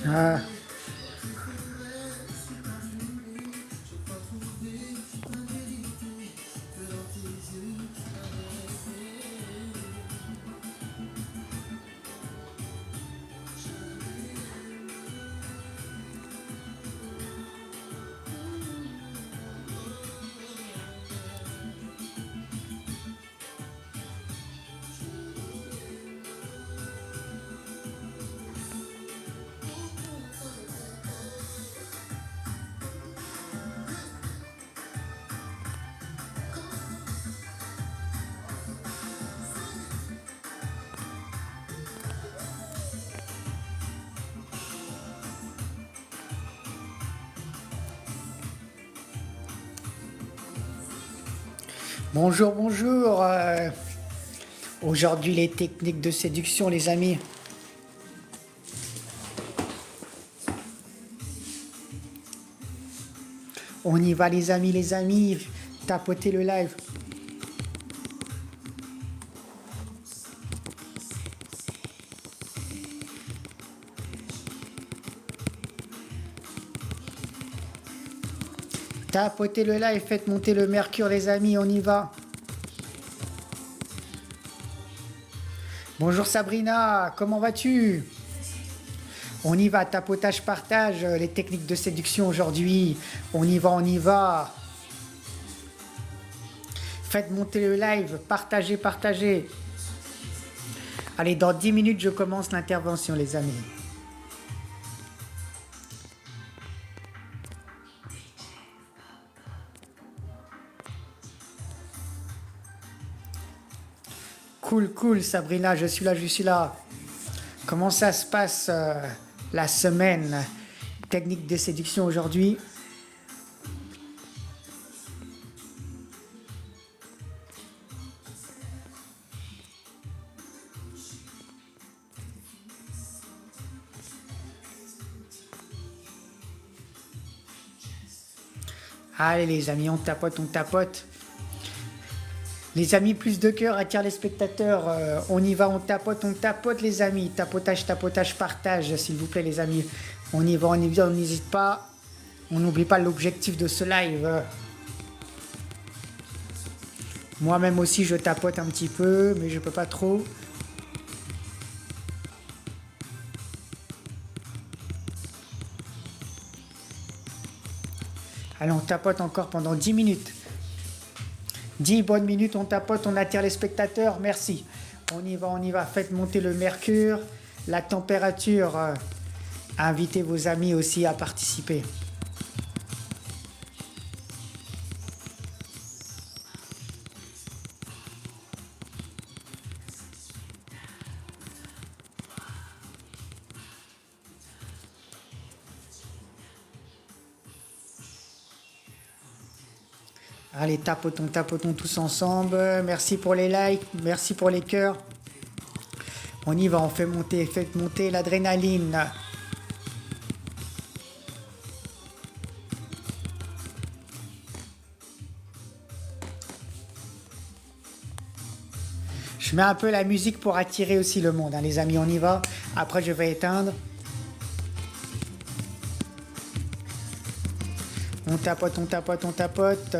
Ah, bonjour, bonjour. Aujourd'hui, les techniques de séduction, les amis. On y va, les amis, les amis. Tapotez le live. Tapotez le live, faites monter le mercure, les amis, on y va. Bonjour Sabrina, comment vas-tu? On y va, tapotage, partage, les techniques de séduction aujourd'hui. On y va, on y va. Faites monter le live, partagez, partagez. Allez, dans 10 minutes, je commence l'intervention, les amis. Cool, cool, Sabrina, je suis là, je suis là. Comment ça se passe la semaine? Technique de séduction aujourd'hui. Allez les amis, on tapote, on tapote. Les amis, plus de cœur attire les spectateurs. On y va, on tapote les amis. Tapotage, tapotage, partage, s'il vous plaît les amis. On y va, on n'hésite pas. On n'oublie pas l'objectif de ce live. Moi-même aussi, je tapote un petit peu, mais je peux pas trop. Allez, on tapote encore pendant 10 minutes. 10 bonnes minutes, on tapote, on attire les spectateurs. Merci. On y va. Faites monter le mercure, la température. Invitez vos amis aussi à participer. Allez, tapotons, tapotons tous ensemble. Merci pour les likes, merci pour les cœurs. On y va, on fait monter, faites monter l'adrénaline. Je mets un peu la musique pour attirer aussi le monde, hein, les amis, on y va. Après, je vais éteindre. On tapote, on tapote, on tapote.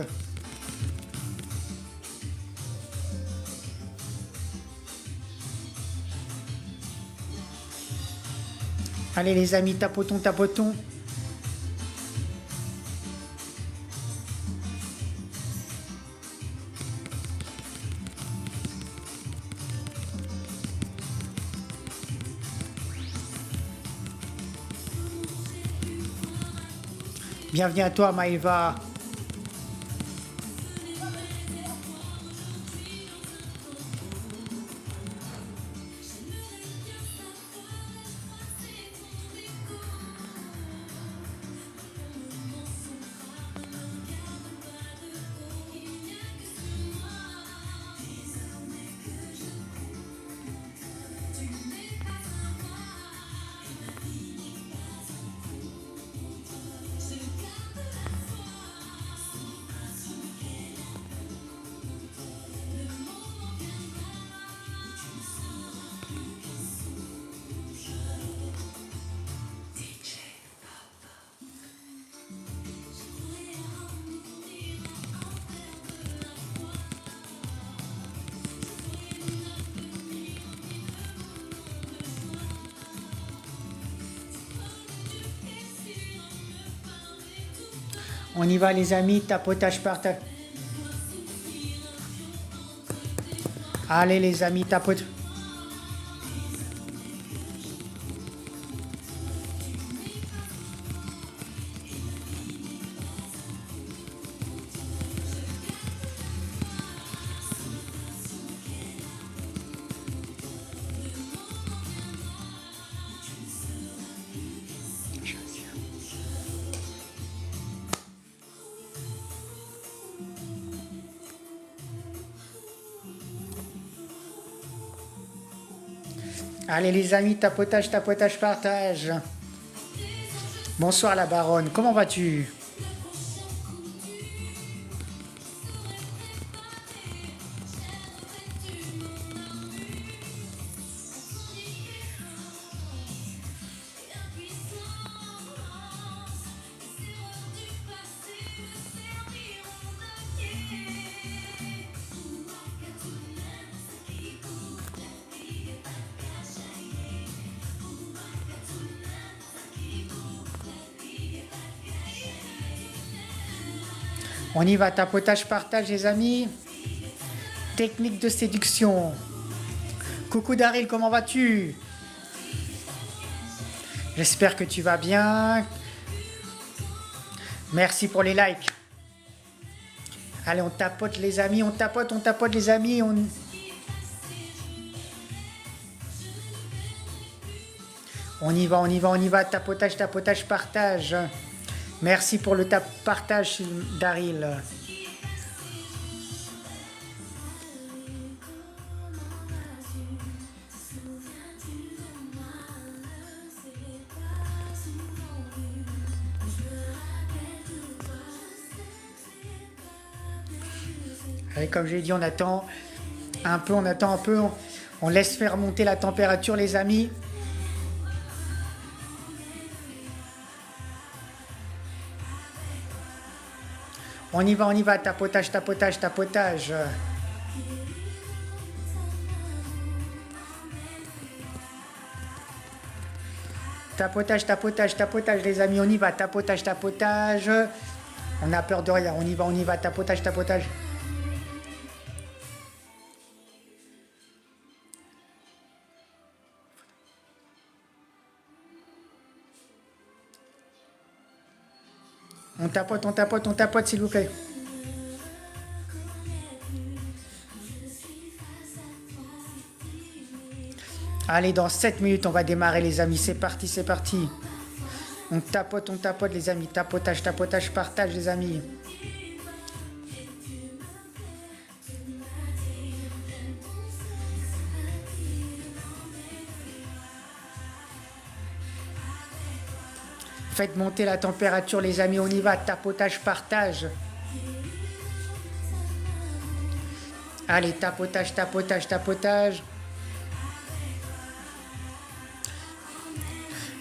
Allez les amis, tapotons, tapotons. Bienvenue à toi Maëva. On y va les amis, tapotage, partage. Allez les amis, tapote. Allez les amis, tapotage, tapotage, partage. Bonsoir la baronne, comment vas-tu? On y va, tapotage, partage les amis. Technique de séduction. Coucou Daryl, comment vas-tu? J'espère que tu vas bien. Merci pour les likes. Allez, on tapote les amis, on tapote les amis. On y va, on y va, on y va. Tapotage, tapotage, partage. Merci pour le partage, Daryl. Allez, comme j'ai dit, on attend un peu, on laisse faire monter la température, les amis. On y va, tapotage, tapotage, tapotage. Tapotage, tapotage, tapotage, les amis, on y va, tapotage, tapotage. On a peur de rien, on y va, tapotage, tapotage. On tapote, s'il vous plaît. Allez, dans 7 minutes, on va démarrer, les amis. C'est parti, c'est parti. On tapote, les amis. Tapotage, tapotage, partage, les amis. Faites monter la température, les amis. On y va. Tapotage, partage. Allez, tapotage, tapotage, tapotage.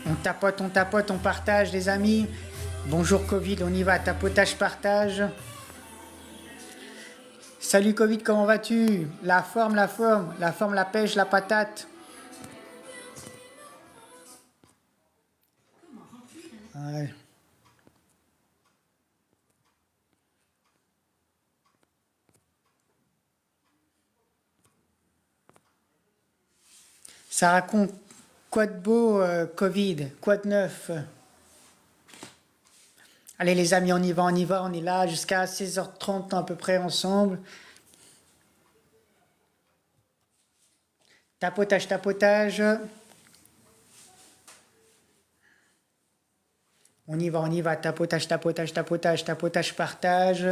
On tapote, on partage, les amis. Bonjour Covid, on y va. Tapotage, partage. Salut Covid, comment vas-tu? La forme, la pêche, la patate. Ouais. Ça raconte quoi de beau, Covid? Quoi de neuf? Allez les amis, on y va, on est là jusqu'à 16h30 à peu près ensemble. Tapotage, tapotage. On y va, tapotage, tapotage, tapotage, tapotage, partage.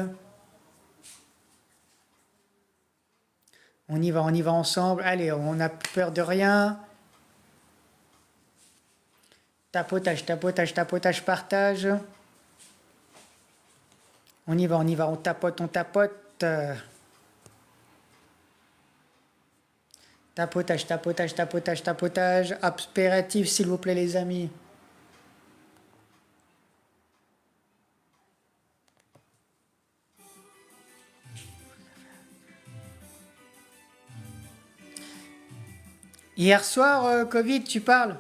On y va ensemble. Allez, on n'a peur de rien. Tapotage, tapotage, tapotage, partage. On y va, on tapote, on tapote. Tapotage, tapotage, tapotage, tapotage. Impératif, s'il vous plaît, les amis. Hier soir, Covid, tu parles?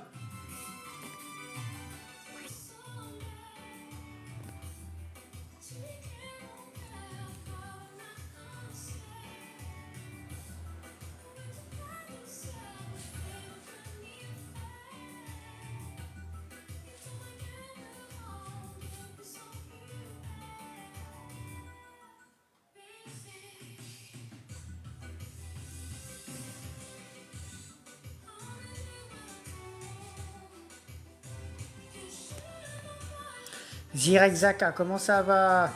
Zirek Zaka, comment ça va?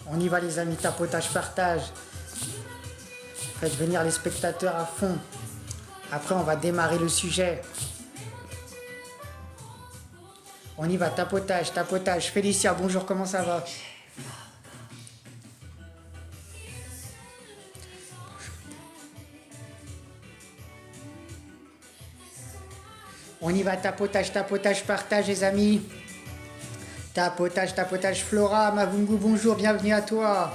On y va les amis, tapotage, partage. Faites venir les spectateurs à fond. Après on va démarrer le sujet. On y va, tapotage, tapotage. Félicia, bonjour, comment ça va? On y va, tapotage, tapotage, partage les amis. Tapotage, tapotage, Flora, Mavungu, bonjour, bienvenue à toi.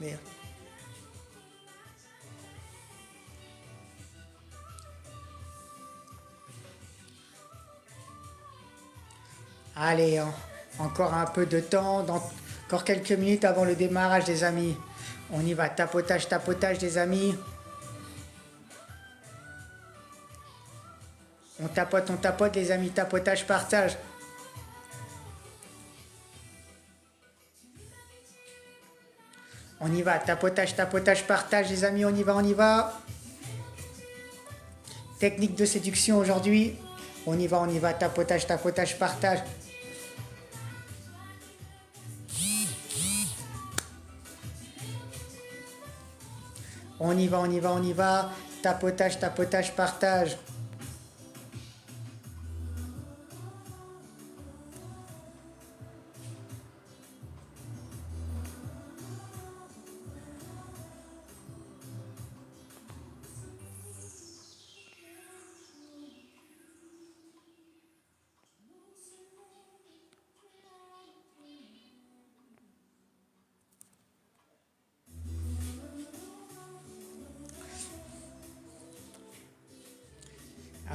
Merde. Allez, encore un peu de temps, encore quelques minutes avant le démarrage des amis. On y va, tapotage, tapotage des amis. On tapote les amis, tapotage, partage. On y va, tapotage, tapotage, partage les amis, on y va, on y va. Technique de séduction aujourd'hui. On y va, tapotage, tapotage, partage. On y va, on y va, on y va. Tapotage, tapotage, partage.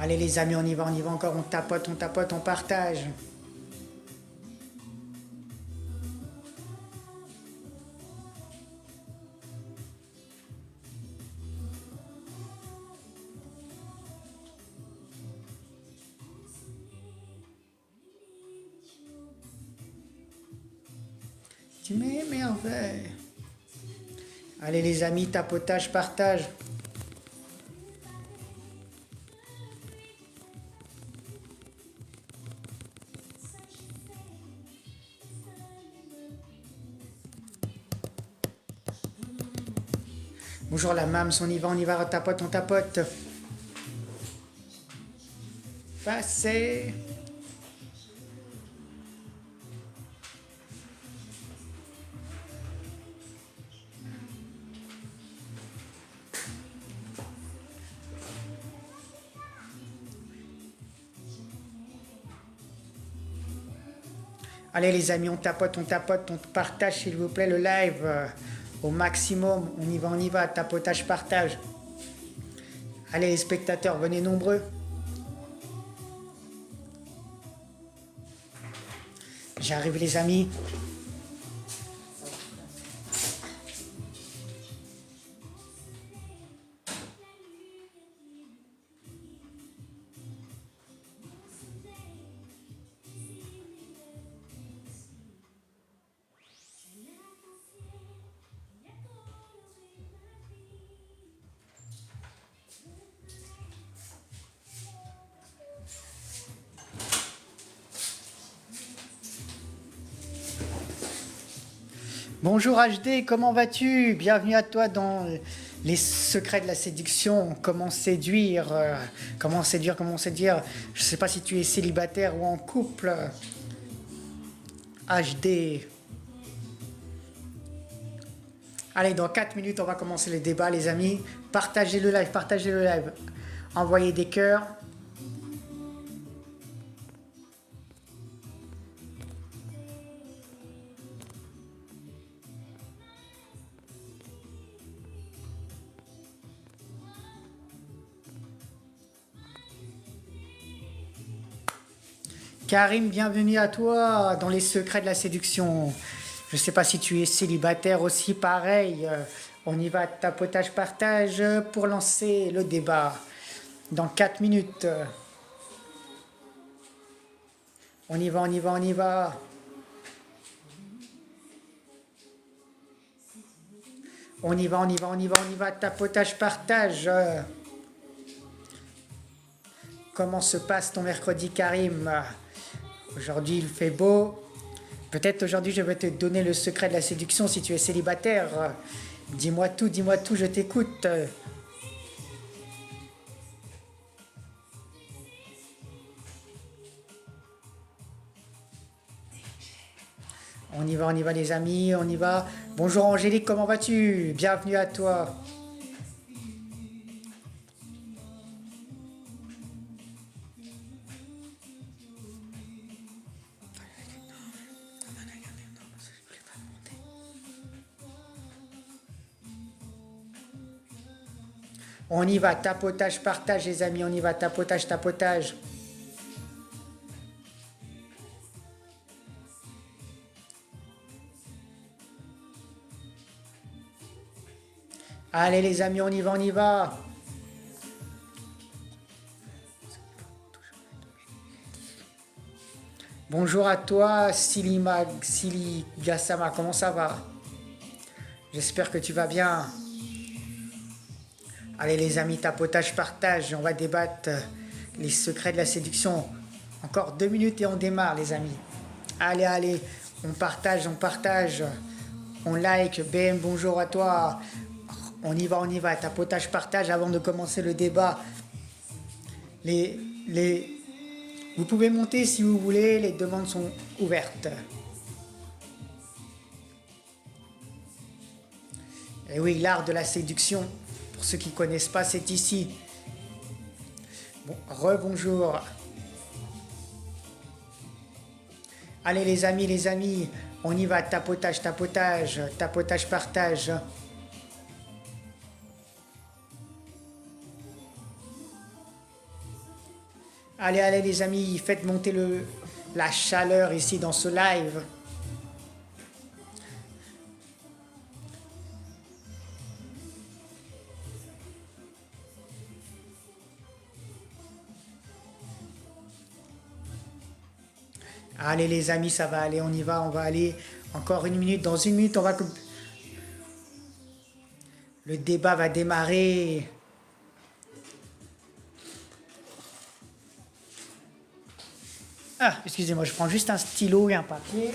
Allez les amis, on y va encore, on tapote, on partage. Tu m'émerveilles. Allez les amis, tapotage, partage. Bonjour la mams, on y va, on tapote. Passez. Allez les amis, on tapote, on partage s'il vous plaît le live au maximum. On y va, tapotage, partage. Allez les spectateurs, venez nombreux. J'arrive les amis. Bonjour HD, comment vas-tu? Bienvenue à toi dans les secrets de la séduction. Comment séduire, comment séduire. Je ne sais pas si tu es célibataire ou en couple. HD. Allez, dans 4 minutes, on va commencer le débat, les amis. Partagez le live, partagez le live. Envoyez des cœurs. Karim, bienvenue à toi dans les secrets de la séduction. Je ne sais pas si tu es célibataire aussi, pareil. On y va, tapotage, partage pour lancer le débat. Dans 4 minutes. On y va, on y va, on y va. On y va, on y va, on y va, on y va. Tapotage, partage. Comment se passe ton mercredi, Karim? Aujourd'hui, il fait beau. Peut-être aujourd'hui, je vais te donner le secret de la séduction si tu es célibataire. Dis-moi tout, je t'écoute. On y va les amis, on y va. Bonjour Angélique, comment vas-tu? Bienvenue à toi. On y va, tapotage, partage les amis, on y va, tapotage, tapotage. Allez les amis, on y va, on y va. Bonjour à toi, Sili Gassama, comment ça va? J'espère que tu vas bien. Allez les amis, tapotage, partage, on va débattre les secrets de la séduction. Encore 2 minutes et on démarre les amis. Allez, allez, on partage, on like. BM, bonjour à toi. On y va, tapotage, partage avant de commencer le débat. Vous pouvez monter si vous voulez, les demandes sont ouvertes. Et oui, l'art de la séduction, pour ceux qui ne connaissent pas, c'est ici. Bon, rebonjour. Allez les amis, on y va, tapotage, tapotage, tapotage, partage. Allez, allez les amis, faites monter la chaleur ici dans ce live. Allez les amis, ça va aller, on va aller. Encore 1 minute, dans 1 minute, le débat va démarrer. Ah, excusez-moi, je prends juste un stylo et un papier.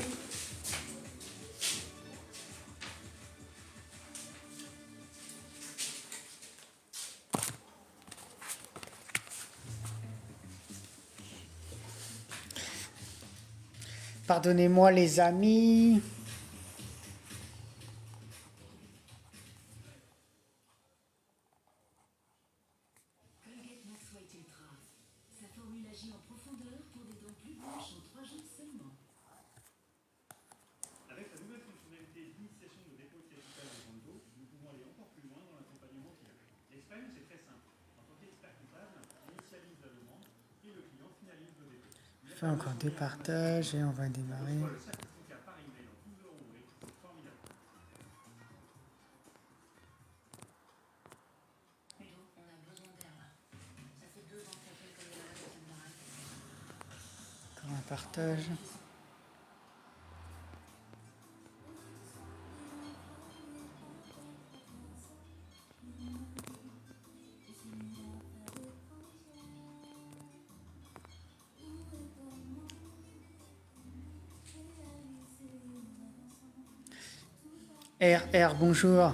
Pardonnez-moi les amis. Fais encore 2 partages et on va démarrer. Encore un partage. R, bonjour.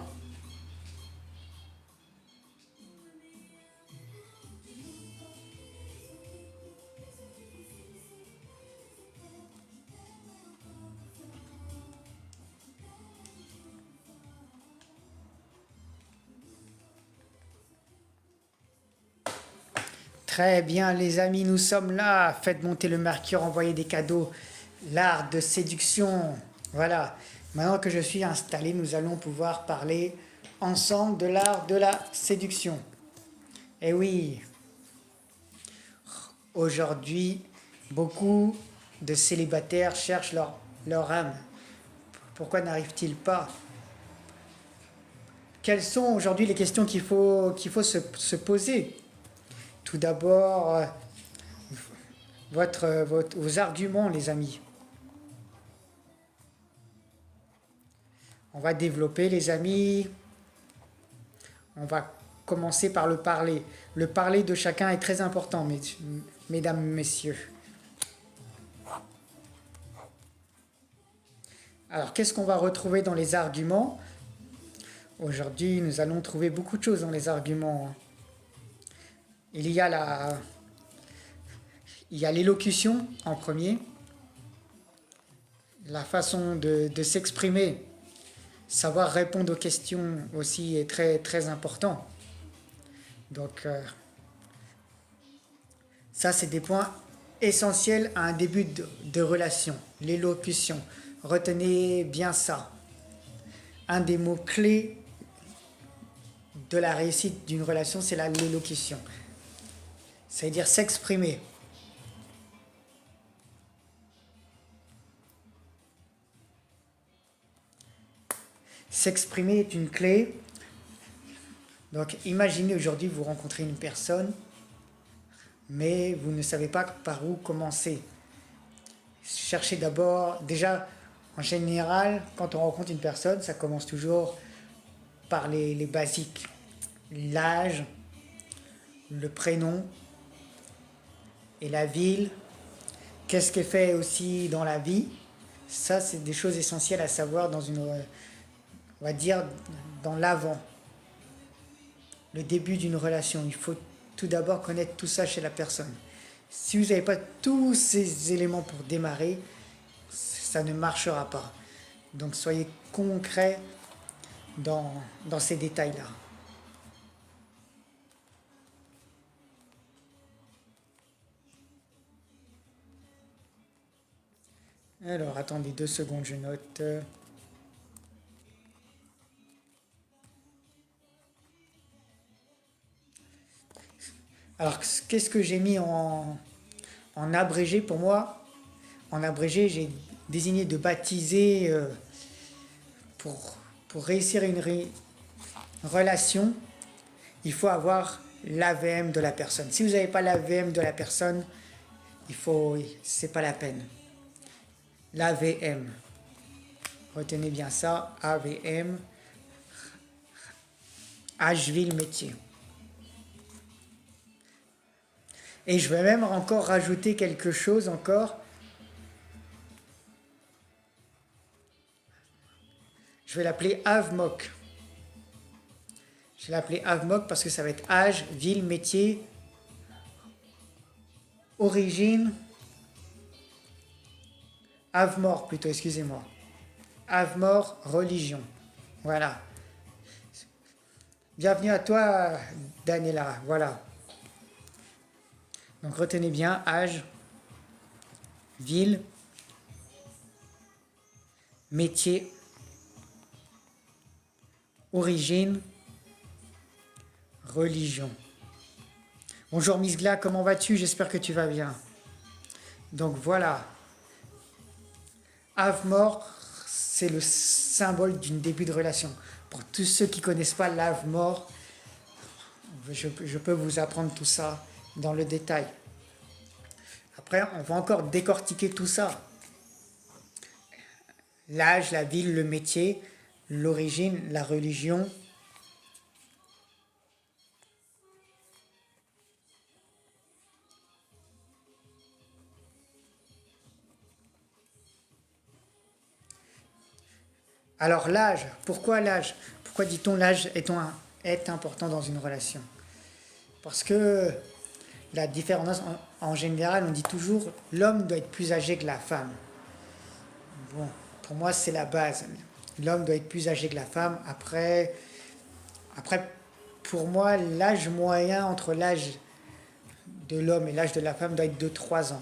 Très bien les amis, nous sommes là. Faites monter le mercure, envoyez des cadeaux. L'art de séduction. Voilà. Maintenant que je suis installé, nous allons pouvoir parler ensemble de l'art de la séduction. Et oui, aujourd'hui, Beaucoup de célibataires cherchent leur âme. Pourquoi n'arrive-t-il pas? Quelles sont aujourd'hui les questions qu'il faut se poser? Tout d'abord, vos arguments, les amis. On va développer, les amis. On va commencer par le parler. Le parler de chacun est très important, mesdames, messieurs. Alors, qu'est-ce qu'on va retrouver dans les arguments? Aujourd'hui, nous allons trouver beaucoup de choses dans les arguments. Il y a l'élocution en premier, la façon de s'exprimer, savoir répondre aux questions aussi est très, très important. Donc, ça, c'est des points essentiels à un début de relation, l'élocution. Retenez bien ça. Un des mots clés de la réussite d'une relation, c'est l'élocution. C'est-à-dire s'exprimer. S'exprimer est une clé. Donc imaginez aujourd'hui vous rencontrez une personne, mais vous ne savez pas par où commencer. Cherchez d'abord, déjà en général, quand on rencontre une personne, ça commence toujours par les basiques. L'âge, le prénom et la ville. Qu'est-ce qu'elle fait aussi dans la vie? Ça, c'est des choses essentielles à savoir dans on va dire, dans l'avant. Le début d'une relation. Il faut tout d'abord connaître tout ça chez la personne. Si vous n'avez pas tous ces éléments pour démarrer, ça ne marchera pas. Donc soyez concret dans ces détails-là. Alors, attendez 2 secondes, je note. Alors, qu'est-ce que j'ai mis en abrégé pour moi? En abrégé, j'ai désigné de baptiser pour réussir une relation, il faut avoir l'AVM de la personne. Si vous n'avez pas l'AVM de la personne, c'est pas la peine. L'AVM. Retenez bien ça, AVM. Âge, ville, métier. Et je vais même encore rajouter quelque chose encore. Je vais l'appeler AVMOC. Je vais l'appeler AVMOC parce que ça va être âge, ville, métier, origine, AVMOR plutôt, excusez-moi. AVMOR, religion. Voilà. Bienvenue à toi, Daniela. Voilà. Donc retenez bien âge, ville, métier, origine, religion. Bonjour Miss Gla, comment vas-tu? J'espère que tu vas bien. Donc voilà. Ave-mort, c'est le symbole d'une début de relation. Pour tous ceux qui ne connaissent pas l'ave-mort, je peux vous apprendre tout ça dans le détail. Après, on va encore décortiquer tout ça. L'âge, la ville, le métier, l'origine, la religion. Alors l'âge, pourquoi l'âge? Pourquoi dit-on l'âge est important dans une relation? Parce que la différence, en général, on dit toujours l'homme doit être plus âgé que la femme. Bon, pour moi, c'est la base. L'homme doit être plus âgé que la femme. Après pour moi, l'âge moyen entre l'âge de l'homme et l'âge de la femme doit être de 3 ans.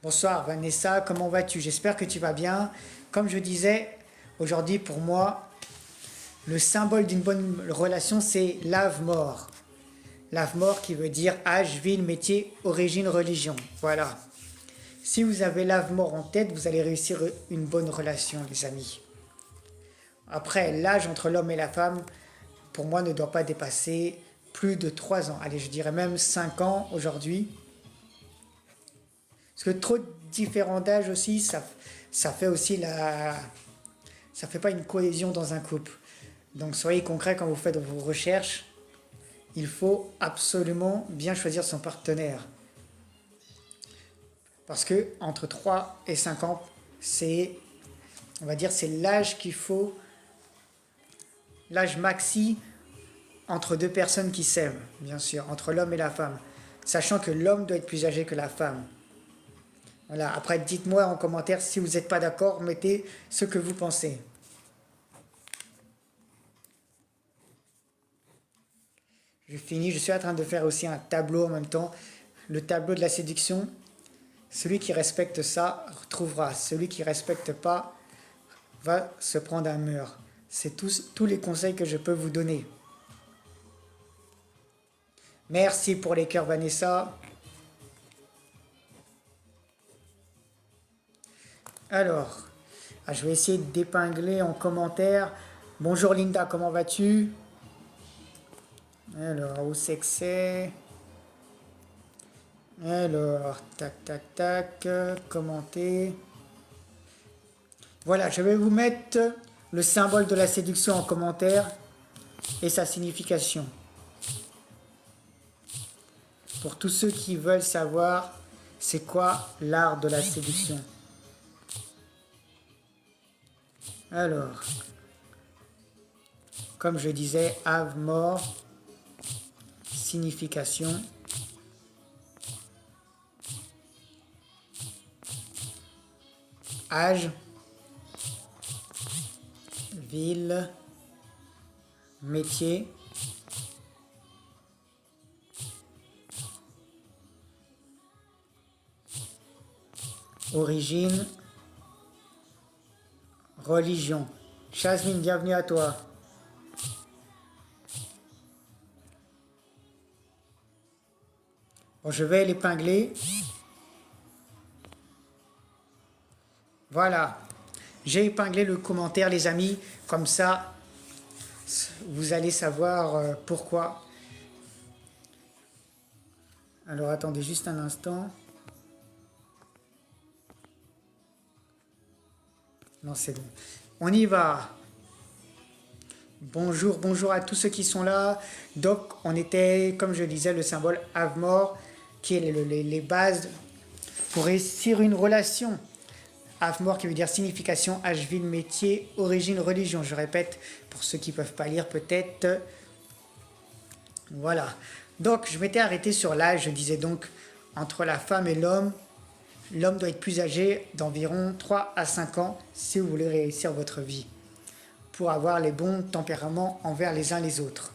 Bonsoir Vanessa, comment vas-tu? J'espère que tu vas bien. Comme je disais, aujourd'hui pour moi, le symbole d'une bonne relation, c'est l'ave-mort. L'Avmor qui veut dire âge, ville, métier, origine, religion. Voilà. Si vous avez l'Avmor en tête, vous allez réussir une bonne relation, les amis. Après, l'âge entre l'homme et la femme, pour moi, ne doit pas dépasser plus de 3 ans. Allez, je dirais même 5 ans aujourd'hui. Parce que trop de différents d'âge aussi, ça fait aussi ça fait pas une cohésion dans un couple. Donc soyez concret quand vous faites vos recherches. Il faut absolument bien choisir son partenaire. Parce que entre 3 et 5 ans, on va dire, c'est l'âge qu'il faut, l'âge maxi entre deux personnes qui s'aiment, bien sûr, entre l'homme et la femme. Sachant que l'homme doit être plus âgé que la femme. Voilà, après dites-moi en commentaire si vous n'êtes pas d'accord, mettez ce que vous pensez. Je finis, je suis en train de faire aussi un tableau en même temps. Le tableau de la séduction. Celui qui respecte ça retrouvera. Celui qui ne respecte pas va se prendre un mur. C'est tous les conseils que je peux vous donner. Merci pour les cœurs, Vanessa. Alors, je vais essayer d'épingler en commentaire. Bonjour Linda, comment vas-tu? Alors, où c'est que c'est? Alors, tac, tac, tac, commenter. Voilà, je vais vous mettre le symbole de la séduction en commentaire et sa signification. Pour tous ceux qui veulent savoir c'est quoi l'art de la séduction. Alors, comme je disais, Avmor, signification. Âge, ville, métier, origine, religion. Jasmine, bienvenue à toi. Bon, je vais l'épingler. Voilà. J'ai épinglé le commentaire, les amis. Comme ça, vous allez savoir pourquoi. Alors, attendez juste un instant. Non, c'est bon. On y va. Bonjour, bonjour à tous ceux qui sont là. Donc, on était, comme je disais, le symbole Avmor, qui est les bases pour réussir une relation. Avmor qui veut dire signification, âge, ville, métier, origine, religion. Je répète, pour ceux qui ne peuvent pas lire peut-être. Voilà. Donc, je m'étais arrêté sur l'âge. Je disais donc, entre la femme et l'homme, l'homme doit être plus âgé d'environ 3 à 5 ans si vous voulez réussir votre vie, pour avoir les bons tempéraments envers les uns les autres.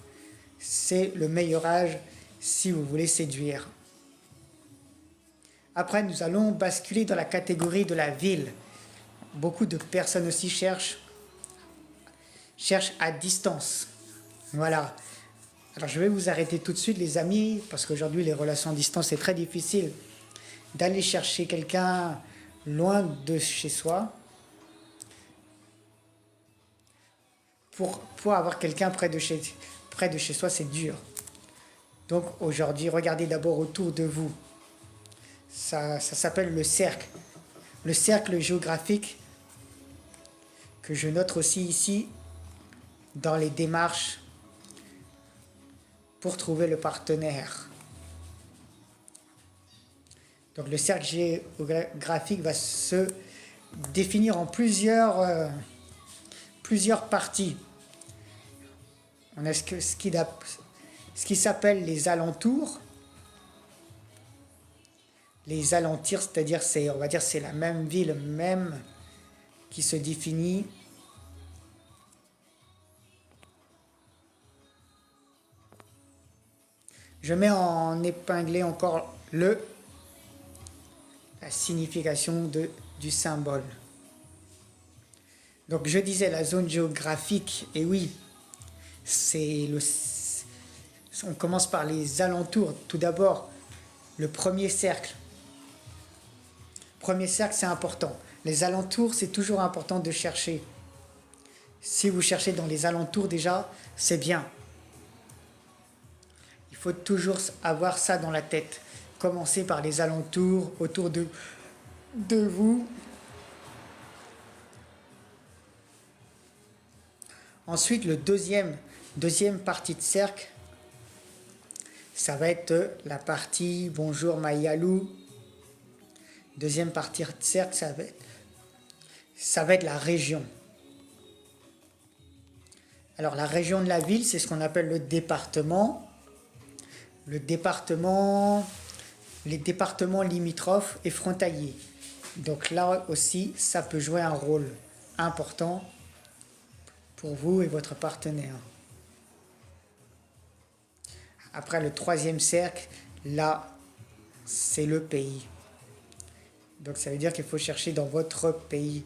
C'est le meilleur âge si vous voulez séduire. Après, nous allons basculer dans la catégorie de la ville. Beaucoup de personnes aussi cherchent à distance. Voilà. Alors, je vais vous arrêter tout de suite, les amis, parce qu'aujourd'hui, les relations à distance, c'est très difficile d'aller chercher quelqu'un loin de chez soi. Pour avoir quelqu'un près de chez soi, c'est dur. Donc, aujourd'hui, regardez d'abord autour de vous. Ça s'appelle le cercle. Le cercle géographique que je note aussi ici dans les démarches pour trouver le partenaire. Donc le cercle géographique va se définir en plusieurs parties. On a ce qui s'appelle les alentours. Les alentours, c'est-à-dire on va dire c'est la même ville même qui se définit. Je mets en épinglé encore la signification du symbole. Donc je disais la zone géographique, et oui, c'est On commence par les alentours. Tout d'abord, le premier cercle. Premier cercle, c'est important. Les alentours, c'est toujours important de chercher. Si vous cherchez dans les alentours déjà, c'est bien. Il faut toujours avoir ça dans la tête. Commencez par les alentours, autour de vous. Ensuite, le deuxième partie de cercle, ça va être la partie bonjour Mayalou. Deuxième partie de cercle, ça va être la région. Alors la région de la ville, c'est ce qu'on appelle le département. Le département, les départements limitrophes et frontaliers. Donc là aussi, ça peut jouer un rôle important pour vous et votre partenaire. Après le troisième cercle, là, c'est le pays. Donc ça veut dire qu'il faut chercher dans votre pays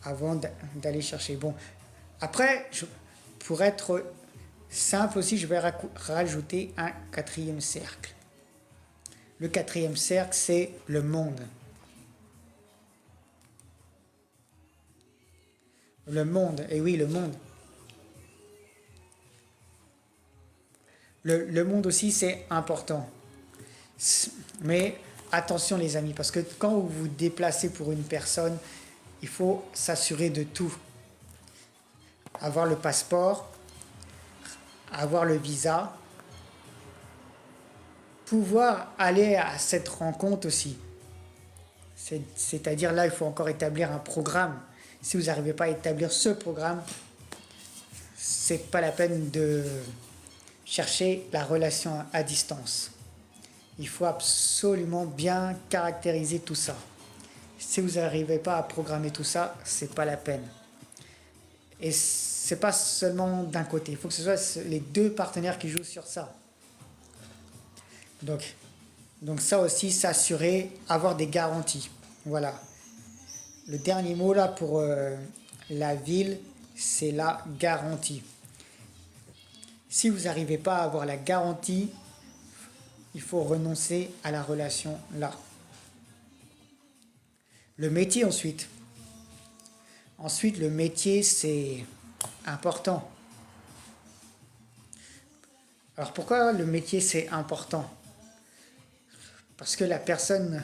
avant d'aller chercher. Bon, après, pour être simple aussi, je vais rajouter un quatrième cercle. Le quatrième cercle, c'est le monde. Le monde, et oui, le monde. Le monde aussi, c'est important. Mais attention les amis, parce que quand vous vous déplacez pour une personne, il faut s'assurer de tout. Avoir le passeport, avoir le visa, pouvoir aller à cette rencontre aussi. C'est-à-dire là, il faut encore établir un programme. Si vous n'arrivez pas à établir ce programme, c'est pas la peine de chercher la relation à distance. Il faut absolument bien caractériser tout ça. Si vous n'arrivez pas à programmer tout ça, c'est pas la peine. Et c'est pas seulement d'un côté. Il faut que ce soit les deux partenaires qui jouent sur ça. Donc ça aussi, s'assurer, avoir des garanties. Voilà. Le dernier mot là pour la ville, c'est la garantie. Si vous n'arrivez pas à avoir la garantie, il faut renoncer à la relation là. Le métier ensuite. Ensuite, le métier, c'est important. Alors pourquoi le métier, c'est important? Parce que la personne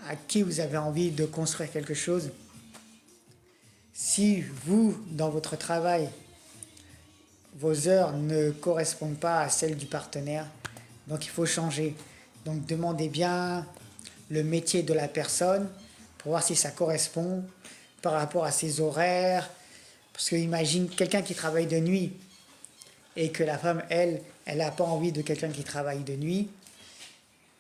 à qui vous avez envie de construire quelque chose, si vous, dans votre travail, vos heures ne correspondent pas à celles du partenaire, donc il faut changer. Donc demandez bien le métier de la personne pour voir si ça correspond par rapport à ses horaires. Parce que imagine quelqu'un qui travaille de nuit et que la femme, elle n'a pas envie de quelqu'un qui travaille de nuit.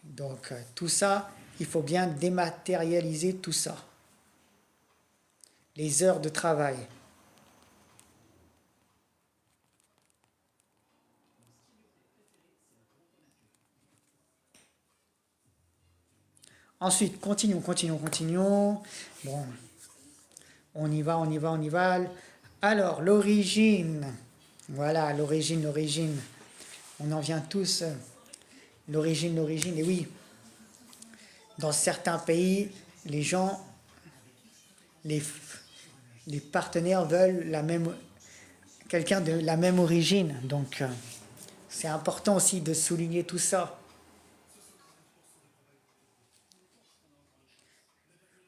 Donc tout ça, il faut bien dématérialiser tout ça. Les heures de travail. Ensuite, continuons. Bon, on y va. Alors, l'origine. Voilà, l'origine. On en vient tous. L'origine. Et oui, dans certains pays, les gens, les partenaires veulent quelqu'un de la même origine. Donc, c'est important aussi de souligner tout ça.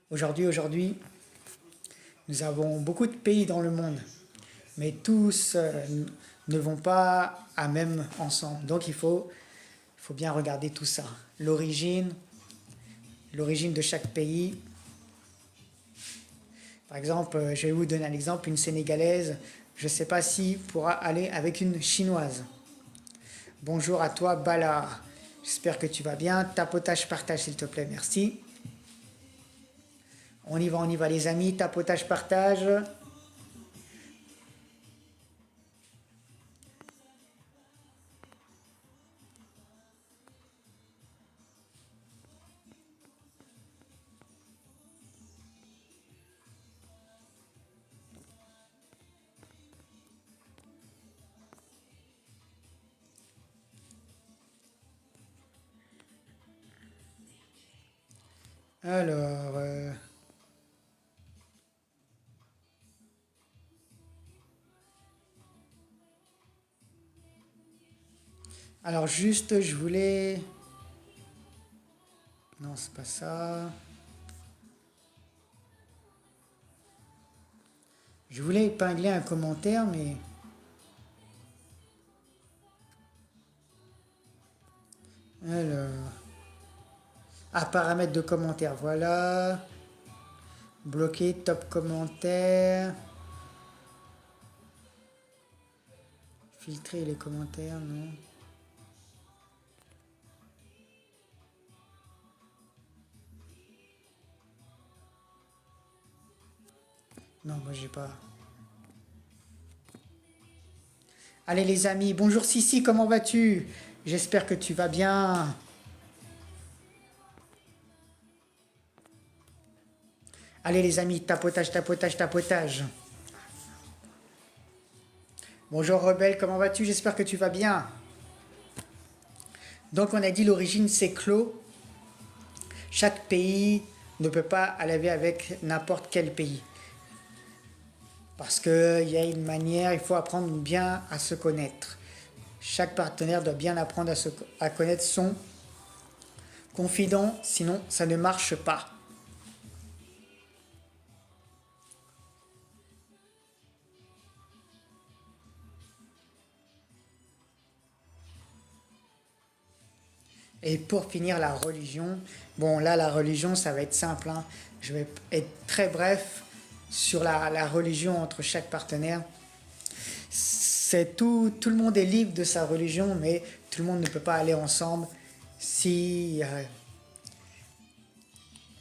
Aujourd'hui, nous avons beaucoup de pays dans le monde, mais tous ne vont pas à même ensemble. Donc il faut bien regarder tout ça. L'origine de chaque pays. Par exemple, je vais vous donner un exemple, une Sénégalaise, je ne sais pas si pourra aller avec une Chinoise. Bonjour à toi, Bala. J'espère que tu vas bien. Tapotage, partage, s'il te plaît, merci. On y va les amis, tapotage, partage. Alors, alors juste, je voulais... Non, c'est pas ça. Je voulais épingler un commentaire, mais... Alors... Ah, paramètres de commentaires, voilà. Bloquer, top commentaire. Filtrer les commentaires, non. Non, moi j'ai pas. Allez les amis, bonjour Sissi, comment vas-tu? J'espère que tu vas bien. Allez les amis, tapotage, tapotage, tapotage. Bonjour Rebelle, comment vas-tu? J'espère que tu vas bien. Donc on a dit l'origine c'est clos. Chaque pays ne peut pas aller avec n'importe quel pays. Parce qu'il y a une manière, il faut apprendre bien à se connaître. Chaque partenaire doit bien apprendre à connaître son confident, sinon ça ne marche pas. Et pour finir, la religion. Bon, là, la religion, ça va être simple, hein. Je vais être très bref sur la religion entre chaque partenaire. C'est tout le monde est libre de sa religion, mais tout le monde ne peut pas aller ensemble si,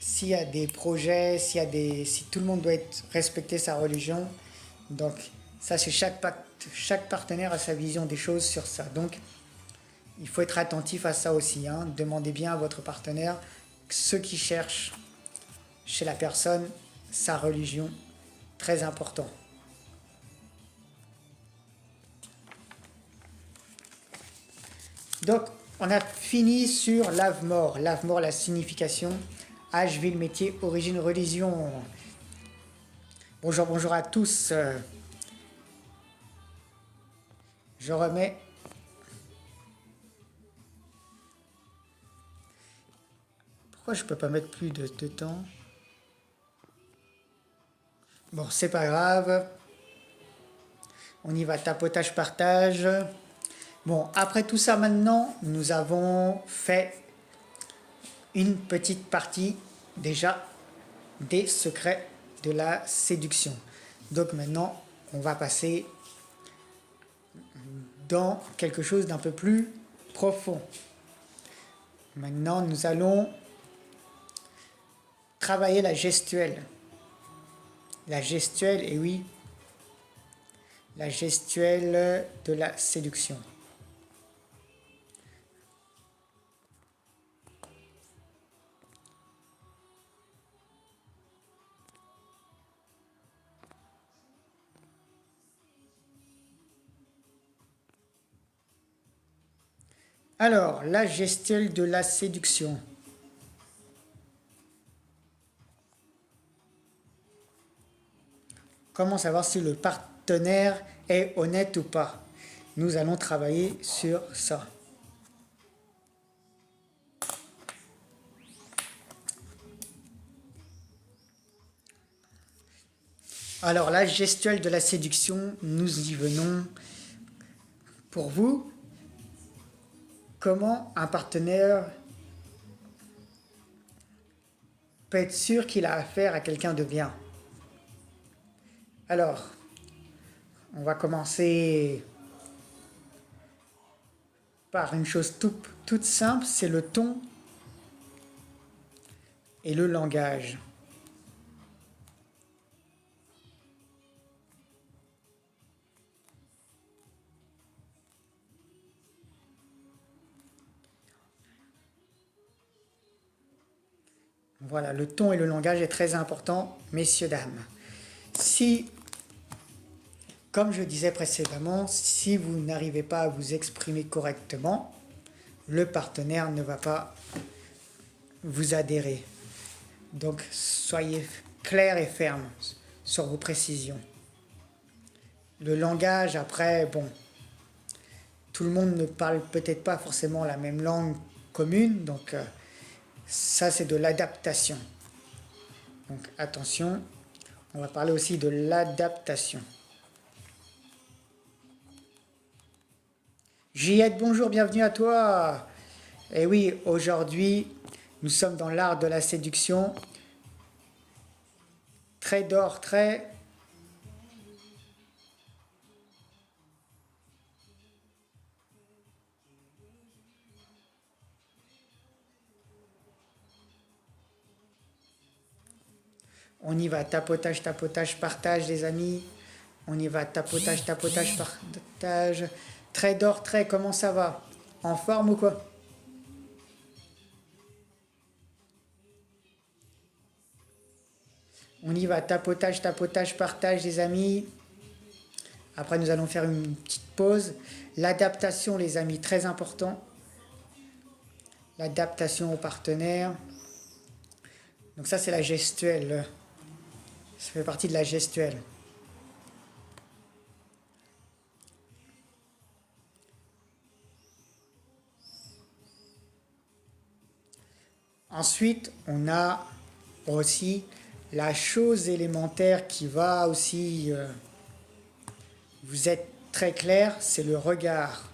s'il y a des projets, si tout le monde doit respecter sa religion. Donc, ça, c'est chaque partenaire a sa vision des choses sur ça. Donc, il faut être attentif à ça aussi, hein. Demandez bien à votre partenaire ce qu'il cherche chez la personne, sa religion, très important. Donc, on a fini sur lave-mort. Lave-mort, la signification. Âge, ville, métier, origine, religion. Bonjour, bonjour à tous. Je remets. Pourquoi je peux pas mettre plus de temps? Bon, c'est pas grave. On y va, tapotage, partage. Bon, après tout ça maintenant, nous avons fait une petite partie déjà des secrets de la séduction. Donc maintenant, on va passer dans quelque chose d'un peu plus profond. Maintenant, nous allons travailler la gestuelle. La gestuelle, et oui, la gestuelle de la séduction. Alors, la gestuelle de la séduction. Comment savoir si le partenaire est honnête ou pas? Nous allons travailler sur ça. Alors, la gestuelle de la séduction, nous y venons. Pour vous, comment un partenaire peut être sûr qu'il a affaire à quelqu'un de bien? Alors, on va commencer par une chose toute simple, c'est le ton et le langage. Voilà, le ton et le langage est très important, messieurs, dames. Si, comme je disais précédemment, si vous n'arrivez pas à vous exprimer correctement, le partenaire ne va pas vous adhérer. Donc soyez clair et ferme sur vos précisions. Le langage, après, bon, tout le monde ne parle peut-être pas forcément la même langue commune, donc ça c'est de l'adaptation. Donc attention, on va parler aussi de l'adaptation. Juliette, bonjour, bienvenue à toi. Et oui, aujourd'hui, nous sommes dans l'art de la séduction. Trait d'or, trait. On y va, tapotage, tapotage, partage les amis. On y va, tapotage, tapotage, partage. Trait d'or, trait, comment ça va? En forme ou quoi? On y va, tapotage, tapotage, partage les amis. Après nous allons faire une petite pause. L'adaptation les amis, très important. L'adaptation aux partenaires. Donc ça c'est la gestuelle. Ça fait partie de la gestuelle. Ensuite, on a aussi la chose élémentaire qui va aussi vous être très clair, c'est le regard.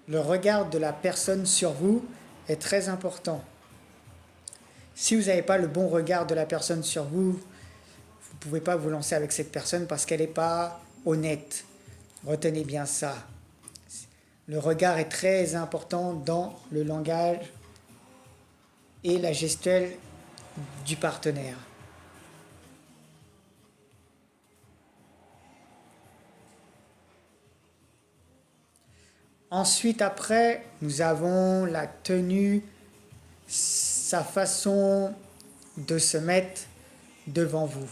Le regard de la personne sur vous est très important. Si vous n'avez pas le bon regard de la personne sur vous, vous ne pouvez pas vous lancer avec cette personne parce qu'elle n'est pas honnête. Retenez bien ça. Le regard est très important dans le langage et la gestuelle du partenaire. Ensuite, après, nous avons la tenue, sa façon de se mettre devant vous.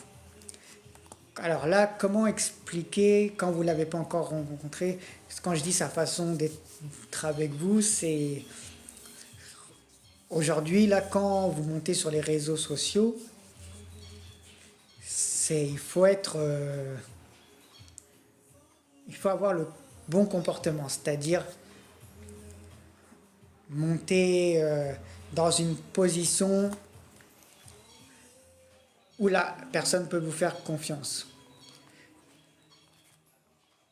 Alors là, comment expliquer quand vous ne l'avez pas encore rencontré? Quand je dis sa façon d'être avec vous, c'est aujourd'hui, là, quand vous montez sur les réseaux sociaux, il faut il faut avoir le bon comportement, c'est-à-dire monter dans une position où la personne peut vous faire confiance.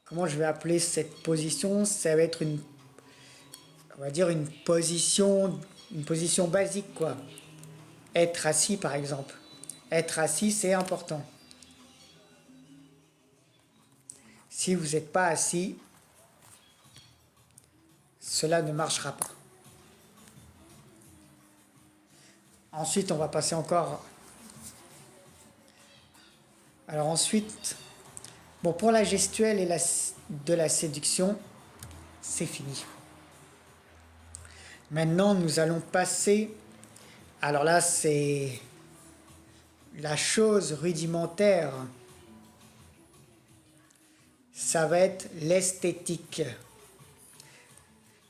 Comment je vais appeler cette position? Ça va être on va dire une position basique quoi. Être assis par exemple. Être assis c'est important. Si vous n'êtes pas assis, cela ne marchera pas. Ensuite, on va passer encore. Alors ensuite, bon, pour la gestuelle et de la séduction, c'est fini. Maintenant, nous allons passer. Alors là, c'est la chose rudimentaire. Ça va être l'esthétique.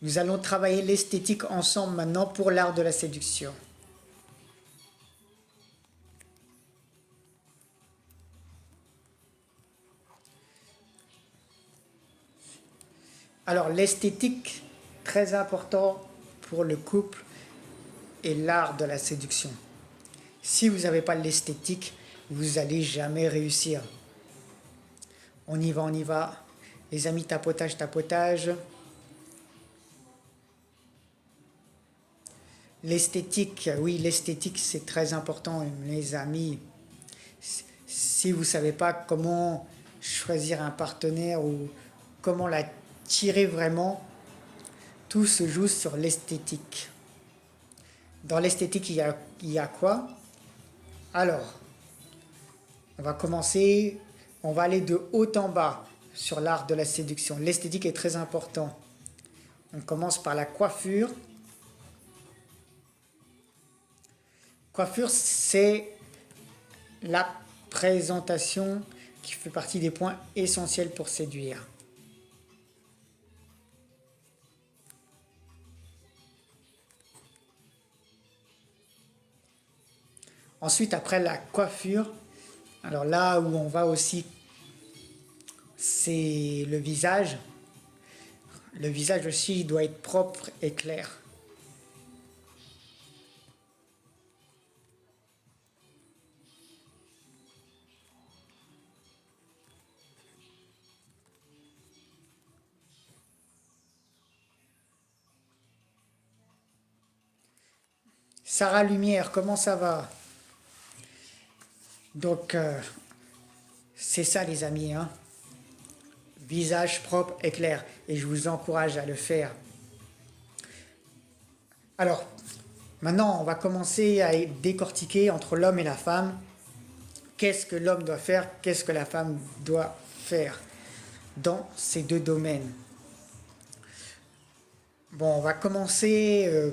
Nous allons travailler l'esthétique ensemble maintenant pour l'art de la séduction. Alors l'esthétique, très important pour le couple et l'art de la séduction. Si vous n'avez pas l'esthétique, vous n'allez jamais réussir. On y va, on y va. Les amis, tapotage, tapotage. L'esthétique, oui, l'esthétique c'est très important, les amis. Si vous ne savez pas comment choisir un partenaire ou comment l'attirer vraiment, tout se joue sur l'esthétique. Dans l'esthétique, il y a quoi? Alors, on va commencer, on va aller de haut en bas sur l'art de la séduction. L'esthétique est très important. On commence par la coiffure. Coiffure, c'est la présentation qui fait partie des points essentiels pour séduire. Ensuite, après la coiffure, alors là où on va aussi, c'est le visage. Le visage aussi doit être propre et clair. Sarah Lumière, comment ça va? Donc, c'est ça les amis, hein. Visage propre et clair. Et je vous encourage à le faire. Alors, maintenant, on va commencer à décortiquer entre l'homme et la femme. Qu'est-ce que l'homme doit faire? Qu'est-ce que la femme doit faire dans ces deux domaines? Bon, on va commencer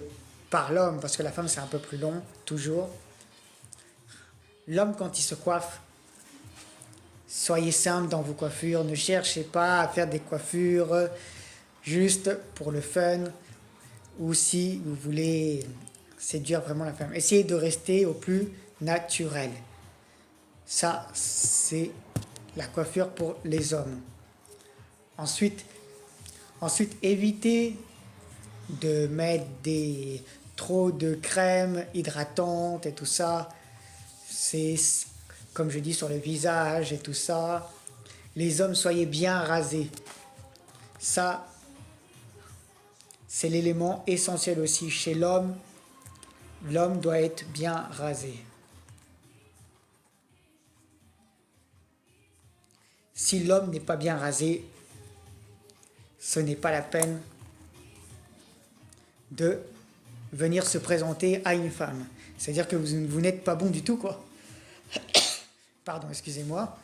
par l'homme, parce que la femme c'est un peu plus long, toujours. L'homme, quand il se coiffe, soyez simple dans vos coiffures. Ne cherchez pas à faire des coiffures juste pour le fun ou si vous voulez séduire vraiment la femme. Essayez de rester au plus naturel. Ça, c'est la coiffure pour les hommes. Ensuite, évitez de mettre trop de crème hydratante et tout ça. C'est comme je dis sur le visage et tout ça. Les hommes, soyez bien rasés. Ça, c'est l'élément essentiel aussi chez l'homme. L'homme doit être bien rasé. Si l'homme n'est pas bien rasé, ce n'est pas la peine de venir se présenter à une femme. C'est-à-dire que vous n'êtes pas bon du tout, quoi. Pardon, excusez-moi.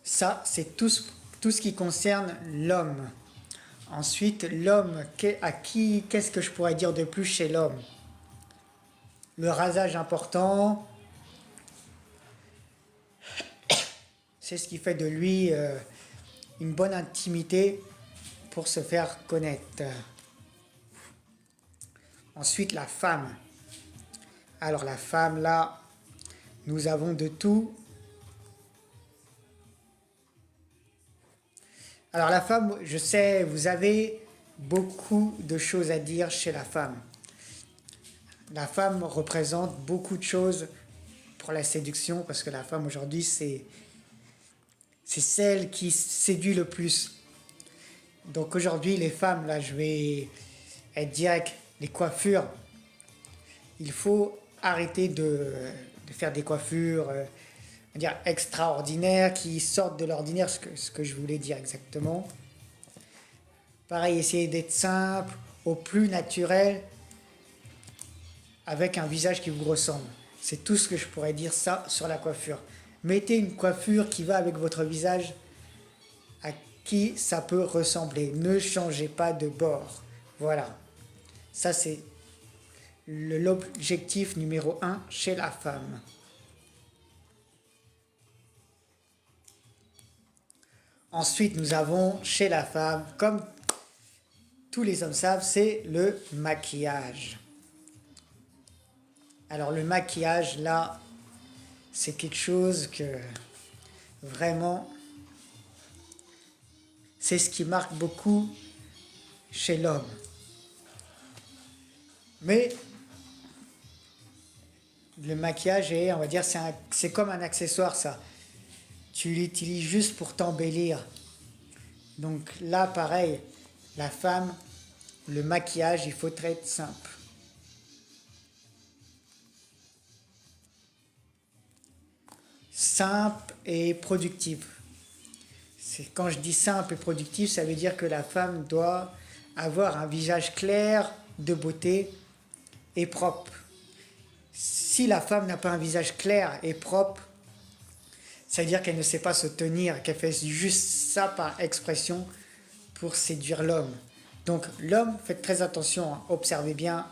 Ça, c'est tout ce qui concerne l'homme. Ensuite, l'homme, qu'est-ce que je pourrais dire de plus chez l'homme? Le rasage important, c'est ce qui fait de lui une bonne intimité pour se faire connaître. Ensuite, la femme. Alors la femme, là, nous avons de tout. Alors la femme, je sais, vous avez beaucoup de choses à dire chez la femme. La femme représente beaucoup de choses pour la séduction, parce que la femme aujourd'hui, c'est celle qui séduit le plus. Donc aujourd'hui, les femmes, là, je vais être direct, les coiffures, il faut arrêter de faire des coiffures dire extraordinaires, qui sortent de l'ordinaire, ce que je voulais dire exactement. Pareil, essayez d'être simple, au plus naturel, avec un visage qui vous ressemble. C'est tout ce que je pourrais dire ça sur la coiffure. Mettez une coiffure qui va avec votre visage, à qui ça peut ressembler. Ne changez pas de bord. Voilà. Ça, c'est l'objectif numéro 1 chez la femme. Ensuite, nous avons chez la femme, comme tous les hommes savent, c'est le maquillage. Alors le maquillage, là, c'est quelque chose que vraiment, c'est ce qui marque beaucoup chez l'homme. Mais le maquillage est, on va dire, c'est comme un accessoire, ça. Tu l'utilises juste pour t'embellir. Donc là, pareil, la femme, le maquillage, il faut être simple. Simple et productif. Quand je dis simple et productif, ça veut dire que la femme doit avoir un visage clair, de beauté et propre. Si la femme n'a pas un visage clair et propre, ça veut dire qu'elle ne sait pas se tenir, qu'elle fait juste ça par expression pour séduire l'homme. Donc l'homme, faites très attention, hein, observez bien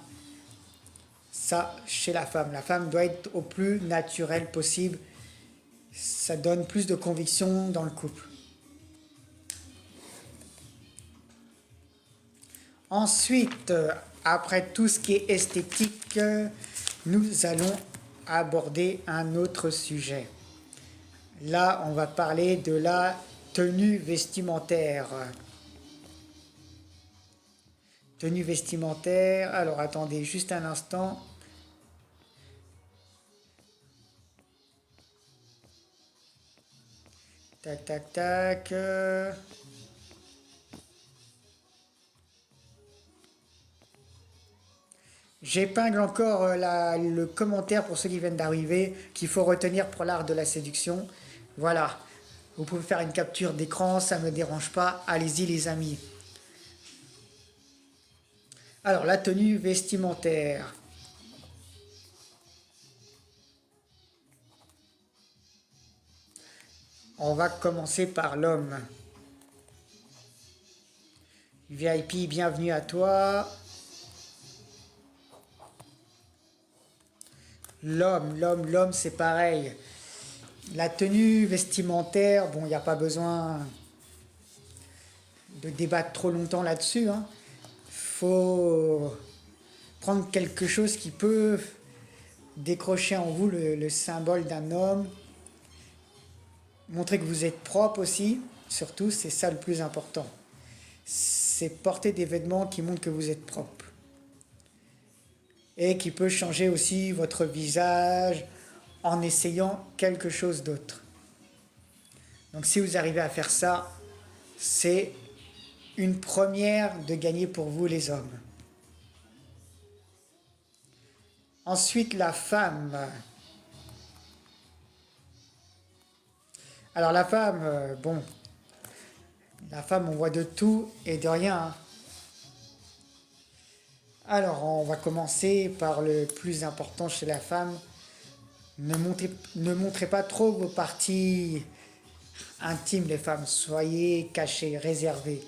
ça chez la femme. La femme doit être au plus naturel possible. Ça donne plus de conviction dans le couple. Ensuite, après tout ce qui est esthétique, nous allons aborder un autre sujet. Là, on va parler de la tenue vestimentaire. Tenue vestimentaire, alors attendez juste un instant. Tac, tac, tac. J'épingle encore le commentaire pour ceux qui viennent d'arriver qu'il faut retenir pour l'art de la séduction. Voilà. Vous pouvez faire une capture d'écran, ça ne me dérange pas. Allez-y les amis. Alors, la tenue vestimentaire. On va commencer par l'homme. VIP, bienvenue à toi. L'homme, c'est pareil. La tenue vestimentaire, bon, il n'y a pas besoin de débattre trop longtemps là-dessus. Faut prendre quelque chose qui peut décrocher en vous le symbole d'un homme. Montrer que vous êtes propre aussi, surtout, c'est ça le plus important. C'est porter des vêtements qui montrent que vous êtes propre. Et qui peut changer aussi votre visage en essayant quelque chose d'autre. Donc si vous arrivez à faire ça, c'est une première de gagner pour vous les hommes. Ensuite, la femme. Alors la femme, bon, la femme on voit de tout et de rien. Alors on va commencer par le plus important chez la femme. Ne montrez pas trop vos parties intimes les femmes. Soyez cachées, réservées.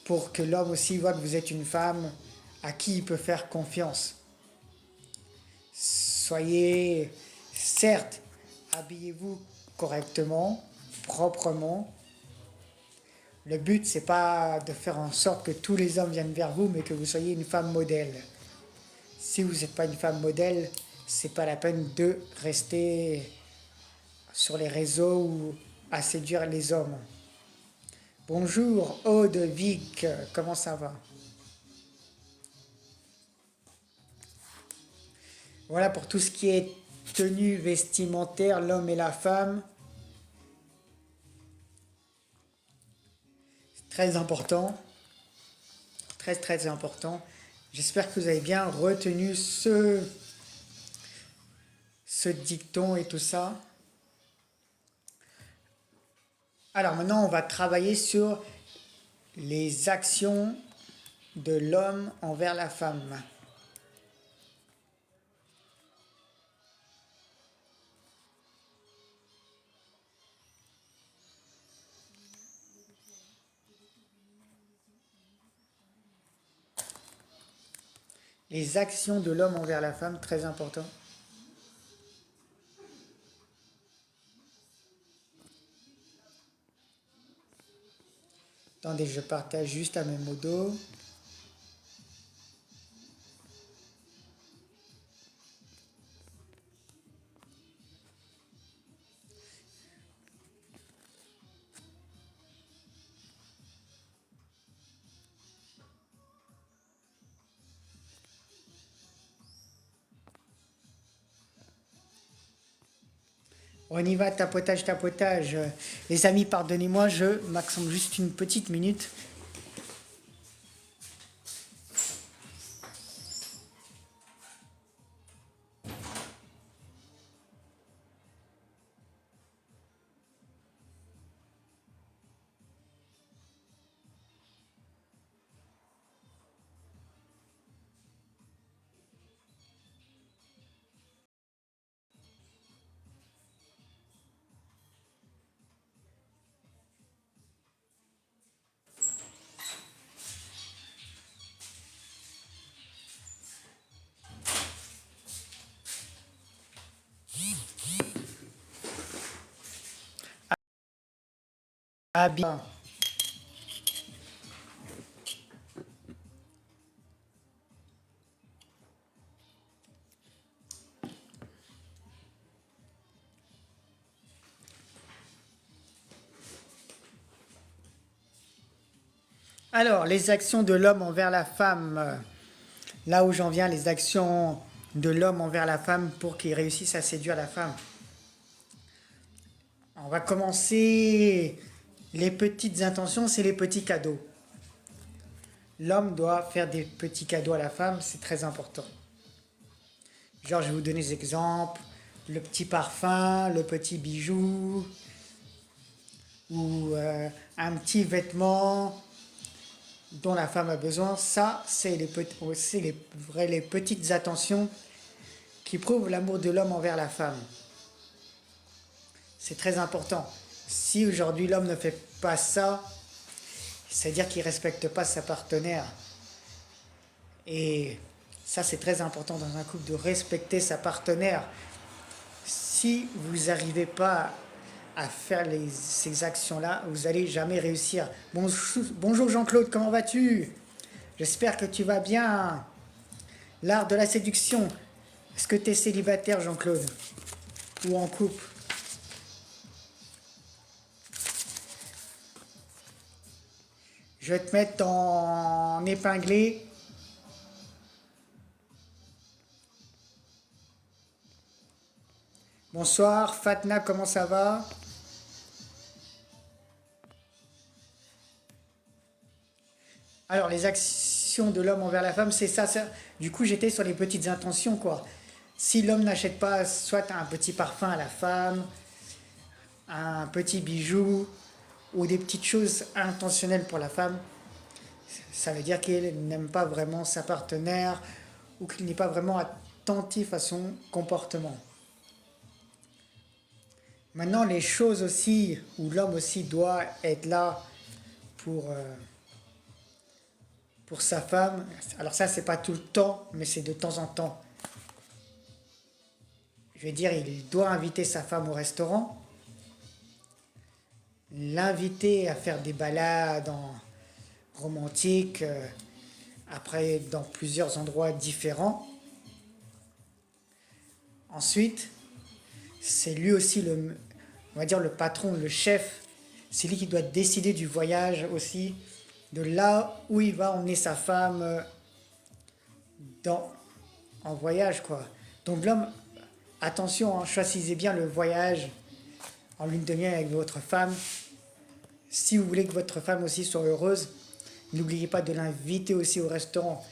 Pour que l'homme aussi voit que vous êtes une femme à qui il peut faire confiance. Soyez, certes, habillez-vous correctement, proprement. Le but, c'est pas de faire en sorte que tous les hommes viennent vers vous, mais que vous soyez une femme modèle. Si vous n'êtes pas une femme modèle, c'est pas la peine de rester sur les réseaux ou à séduire les hommes. Bonjour, Aude, Vic, comment ça va? Voilà pour tout ce qui est tenue vestimentaire, l'homme et la femme. Très important. Très très important. J'espère que vous avez bien retenu ce dicton et tout ça. Alors maintenant, on va travailler sur les actions de l'homme envers la femme. Les actions de l'homme envers la femme, très important. Attendez, je partage juste à mes modos. On y va, tapotage, tapotage. Les amis, pardonnez-moi, je m'accente juste une petite minute. Ah bien. Alors, les actions de l'homme envers la femme, là où j'en viens, les actions de l'homme envers la femme pour qu'il réussisse à séduire la femme. On va commencer les petites intentions, c'est les petits cadeaux. L'homme doit faire des petits cadeaux à la femme, c'est très important. Genre, je vais vous donner des exemples, le petit parfum, le petit bijou, ou un petit vêtement dont la femme a besoin. Ça, c'est les petites attentions qui prouvent l'amour de l'homme envers la femme. C'est très important. Si aujourd'hui l'homme ne fait pas ça, c'est-à-dire qu'il ne respecte pas sa partenaire. Et ça, c'est très important dans un couple de respecter sa partenaire. Si vous n'arrivez pas à faire ces actions-là, vous n'allez jamais réussir. Bonjour Jean-Claude, comment vas-tu? J'espère que tu vas bien. L'art de la séduction. Est-ce que tu es célibataire, Jean-Claude? Ou en couple? Je vais te mettre en épinglé. Bonsoir, Fatna, comment ça va? Alors, les actions de l'homme envers la femme, c'est ça, ça. Du coup, j'étais sur les petites intentions, quoi. Si l'homme n'achète pas soit un petit parfum à la femme, un petit bijou, ou des petites choses intentionnelles pour la femme, ça veut dire qu'il n'aime pas vraiment sa partenaire ou qu'il n'est pas vraiment attentif à son comportement. Maintenant, les choses aussi, où l'homme aussi doit être là pour, euh, pour sa femme. Alors ça, c'est pas tout le temps, mais c'est de temps en temps. Je vais dire, il doit inviter sa femme au restaurant, l'inviter à faire des balades romantiques, après dans plusieurs endroits différents. Ensuite, c'est lui aussi on va dire le patron, le chef. C'est lui qui doit décider du voyage aussi, de là où il va emmener sa femme dans, en voyage, quoi. Donc l'homme, attention, hein, choisissez bien le voyage en lune de miel avec votre femme. Si vous voulez que votre femme aussi soit heureuse, n'oubliez pas de l'inviter aussi au restaurant.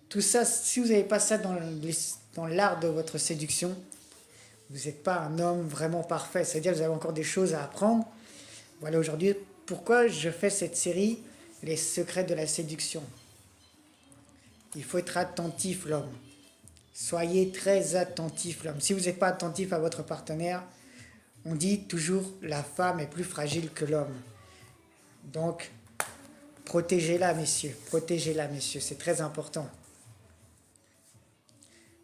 Tout ça, si vous n'avez pas ça dans l'art de votre séduction, vous n'êtes pas un homme vraiment parfait. C'est-à-dire que vous avez encore des choses à apprendre. Voilà aujourd'hui pourquoi je fais cette série, Les secrets de la séduction. Il faut être attentif, l'homme. Soyez très attentif, l'homme. Si vous n'êtes pas attentif à votre partenaire, on dit toujours la femme est plus fragile que l'homme. Donc, protégez-la, messieurs. Protégez-la, messieurs. C'est très important.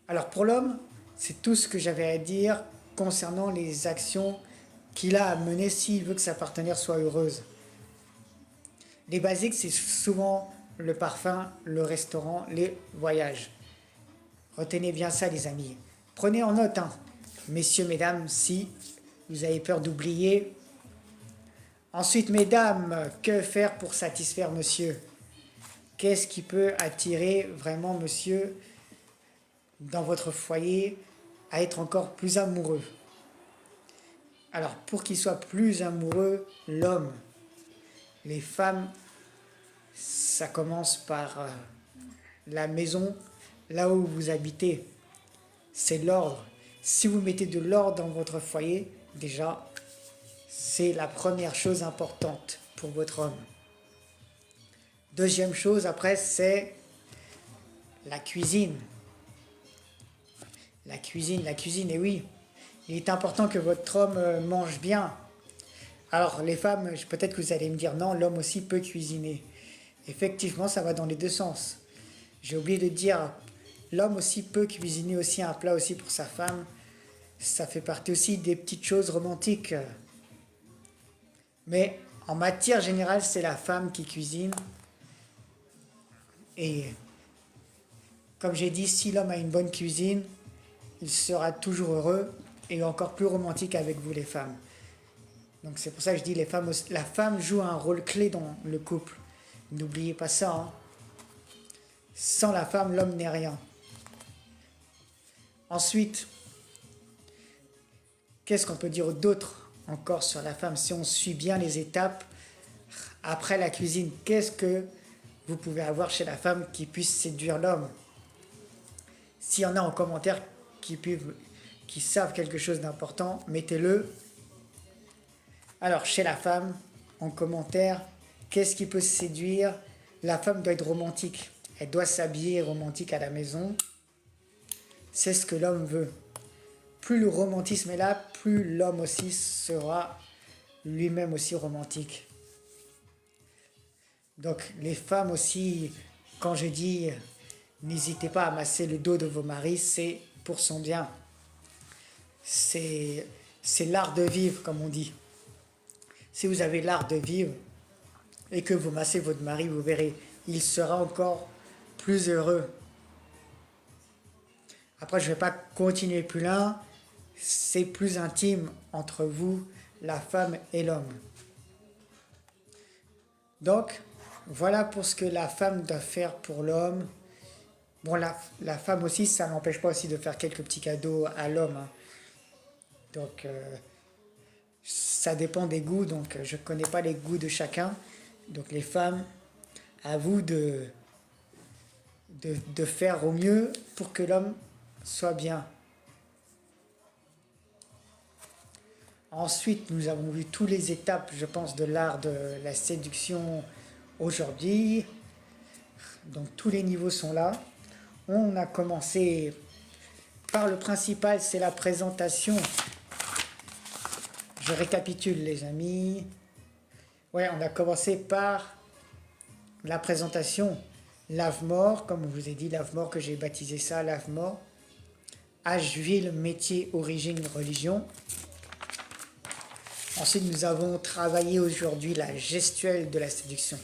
Alors, pour l'homme, c'est tout ce que j'avais à dire concernant les actions qu'il a à mener s'il veut que sa partenaire soit heureuse. Les basiques, c'est souvent le parfum, le restaurant, les voyages. Retenez bien ça, les amis. Prenez en note, hein, messieurs, mesdames, si vous avez peur d'oublier. Ensuite, mesdames, que faire pour satisfaire monsieur? Qu'est-ce qui peut attirer vraiment monsieur dans votre foyer à être encore plus amoureux? Alors, pour qu'il soit plus amoureux, l'homme, les femmes, ça commence par la maison, là où vous habitez. C'est l'ordre. Si vous mettez de l'ordre dans votre foyer, déjà, c'est la première chose importante pour votre homme. Deuxième chose, après, c'est la cuisine. La cuisine, et oui, il est important que votre homme mange bien. Alors, les femmes, peut-être que vous allez me dire non, l'homme aussi peut cuisiner. Effectivement, ça va dans les deux sens. J'ai oublié de dire, l'homme aussi peut cuisiner aussi un plat aussi pour sa femme. Ça fait partie aussi des petites choses romantiques. Mais en matière générale, c'est la femme qui cuisine. Et comme j'ai dit, si l'homme a une bonne cuisine, il sera toujours heureux et encore plus romantique avec vous les femmes. Donc c'est pour ça que je dis la femme joue un rôle clé dans le couple. N'oubliez pas ça, hein. Sans la femme, l'homme n'est rien. Ensuite, qu'est-ce qu'on peut dire d'autre encore sur la femme si on suit bien les étapes après la cuisine? Qu'est-ce que vous pouvez avoir chez la femme qui puisse séduire l'homme? S'il y en a en commentaire qui savent quelque chose d'important, mettez-le. Alors, chez la femme, en commentaire, qu'est-ce qui peut séduire? La femme doit être romantique. Elle doit s'habiller romantique à la maison. C'est ce que l'homme veut. Plus le romantisme est là, plus l'homme aussi sera lui-même aussi romantique. Donc les femmes aussi, quand je dis n'hésitez pas à masser le dos de vos maris, c'est pour son bien. C'est l'art de vivre, comme on dit. Si vous avez l'art de vivre et que vous massez votre mari, vous verrez, il sera encore plus heureux. Après, je ne vais pas continuer plus loin. C'est plus intime entre vous, la femme et l'homme. Donc, voilà pour ce que la femme doit faire pour l'homme. Bon, la femme aussi, ça n'empêche pas aussi de faire quelques petits cadeaux à l'homme, hein. Donc, ça dépend des goûts. Donc, je ne connais pas les goûts de chacun. Donc, les femmes, à vous de faire au mieux pour que l'homme soit bien. Ensuite, nous avons vu toutes les étapes, je pense, de l'art de la séduction aujourd'hui. Donc tous les niveaux sont là. On a commencé par le principal, c'est la présentation. Je récapitule les amis. Ouais, on a commencé par la présentation. Lave-mort, comme je vous ai dit, lave-mort, que j'ai baptisé ça, lave-mort. Âge, ville, métier, origine, religion. Ensuite, nous avons travaillé aujourd'hui la gestuelle de la séduction.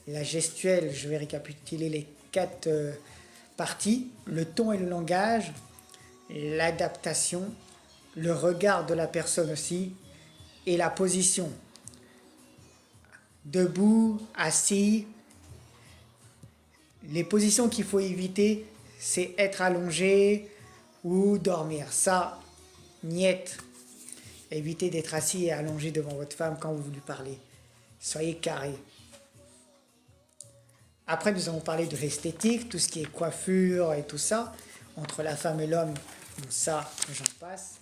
La gestuelle, je vais récapituler les 4 parties. Le ton et le langage, l'adaptation, le regard de la personne aussi, et la position. Debout, assis. Les positions qu'il faut éviter, c'est être allongé ou dormir. Ça, niette. Évitez d'être assis et allongé devant votre femme quand vous lui parlez. Soyez carré. Après, nous avons parlé de l'esthétique, tout ce qui est coiffure et tout ça, entre la femme et l'homme. Bon, ça, j'en passe.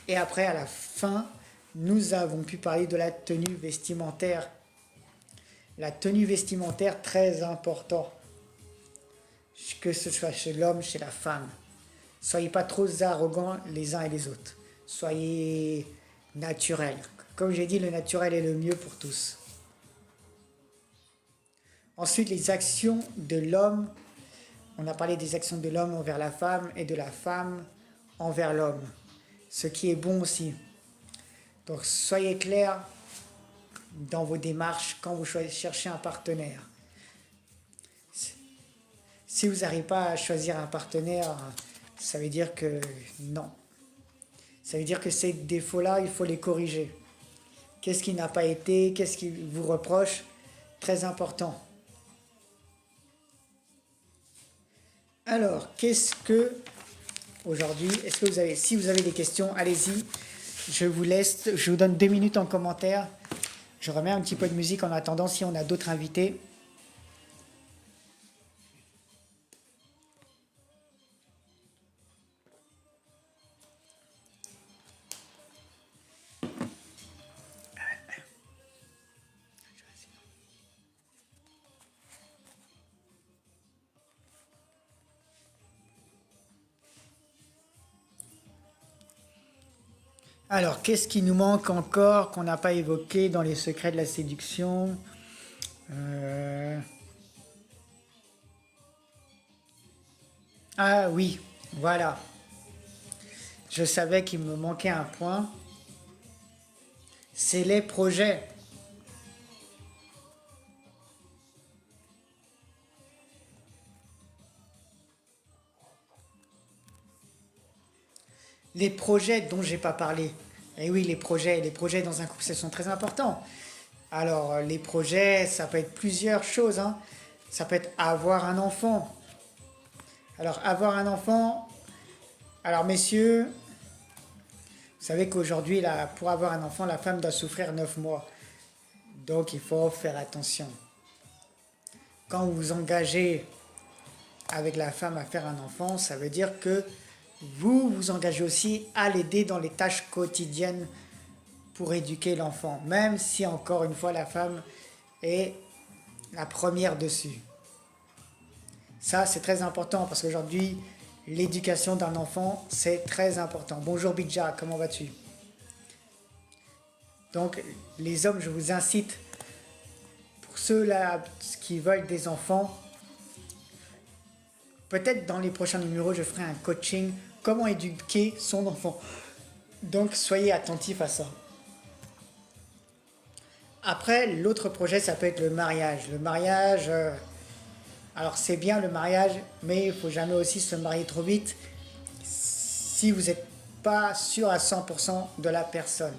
Et après, à la fin, nous avons pu parler de la tenue vestimentaire. La tenue vestimentaire, très important. Que ce soit chez l'homme, chez la femme. Soyez pas trop arrogants les uns et les autres. Soyez naturels. Comme j'ai dit, le naturel est le mieux pour tous. Ensuite, les actions de l'homme. On a parlé des actions de l'homme envers la femme et de la femme envers l'homme. Ce qui est bon aussi. Donc, soyez clairs dans vos démarches quand vous cherchez un partenaire. Si vous n'arrivez pas à choisir un partenaire, ça veut dire que non. Ça veut dire que ces défauts-là, il faut les corriger. Qu'est-ce qui n'a pas été? Qu'est-ce qui vous reproche? Très important. Alors, qu'est-ce que aujourd'hui, est-ce que vous avez, si vous avez des questions, allez-y. Je vous laisse, je vous donne 2 minutes en commentaire. Je remets un petit peu de musique en attendant si on a d'autres invités. Alors, qu'est-ce qui nous manque encore qu'on n'a pas évoqué dans les secrets de la séduction? Ah oui, voilà. Je savais qu'il me manquait un point. C'est les projets. Les projets dont j'ai pas parlé. Et oui, les projets dans un couple, ce sont très importants. Alors, les projets, ça peut être plusieurs choses, hein. Ça peut être avoir un enfant. Alors, avoir un enfant, alors messieurs, vous savez qu'aujourd'hui, là, pour avoir un enfant, la femme doit souffrir 9 mois. Donc, il faut faire attention. Quand vous vous engagez avec la femme à faire un enfant, ça veut dire que vous vous engagez aussi à l'aider dans les tâches quotidiennes pour éduquer l'enfant, même si encore une fois la femme est la première dessus. Ça, c'est très important parce qu'aujourd'hui, l'éducation d'un enfant, c'est très important. Bonjour Bidja, comment vas-tu? Donc, les hommes, je vous incite, pour ceux-là qui veulent des enfants, peut-être dans les prochains numéros, je ferai un coaching, comment éduquer son enfant. Donc, soyez attentifs à ça. Après, l'autre projet, ça peut être le mariage. Le mariage, alors c'est bien le mariage, mais il ne faut jamais aussi se marier trop vite si vous n'êtes pas sûr à 100% de la personne.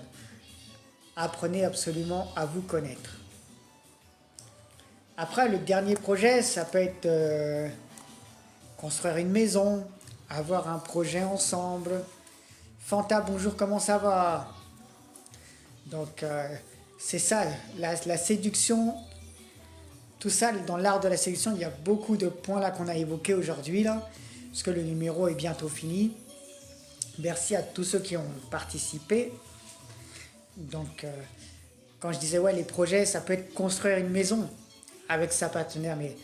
Apprenez absolument à vous connaître. Après, le dernier projet, ça peut être construire une maison, avoir un projet ensemble. Fanta, bonjour, comment ça va? Donc, c'est ça, la séduction, tout ça, dans l'art de la séduction, il y a beaucoup de points là qu'on a évoqués aujourd'hui, là, parce que le numéro est bientôt fini. Merci à tous ceux qui ont participé. Donc, quand je disais, ouais, les projets, ça peut être construire une maison avec sa partenaire, mais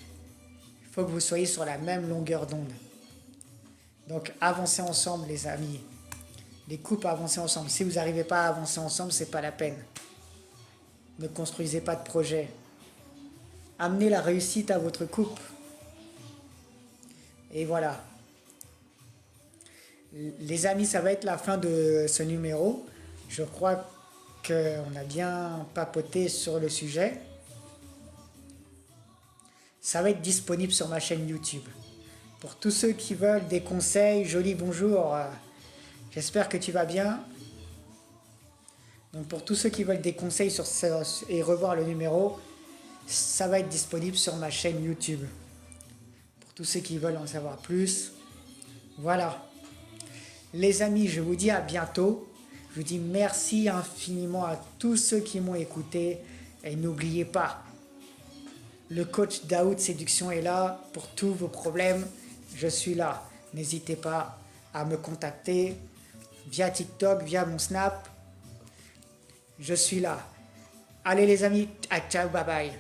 il faut que vous soyez sur la même longueur d'onde. Donc, avancez ensemble, les amis. Les couples, avancez ensemble. Si vous n'arrivez pas à avancer ensemble, c'est pas la peine. Ne construisez pas de projet. Amenez la réussite à votre couple. Et voilà. Les amis, ça va être la fin de ce numéro. Je crois qu'on a bien papoté sur le sujet. Ça va être disponible sur ma chaîne YouTube. Pour tous ceux qui veulent des conseils, joli bonjour. J'espère que tu vas bien. Donc pour tous ceux qui veulent des conseils sur et revoir le numéro, ça va être disponible sur ma chaîne YouTube. Pour tous ceux qui veulent en savoir plus. Voilà. Les amis, je vous dis à bientôt. Je vous dis merci infiniment à tous ceux qui m'ont écouté. Et n'oubliez pas, le coach Daoud Séduction est là pour tous vos problèmes. Je suis là. N'hésitez pas à me contacter via TikTok, via mon Snap. Je suis là. Allez les amis, ciao, bye bye.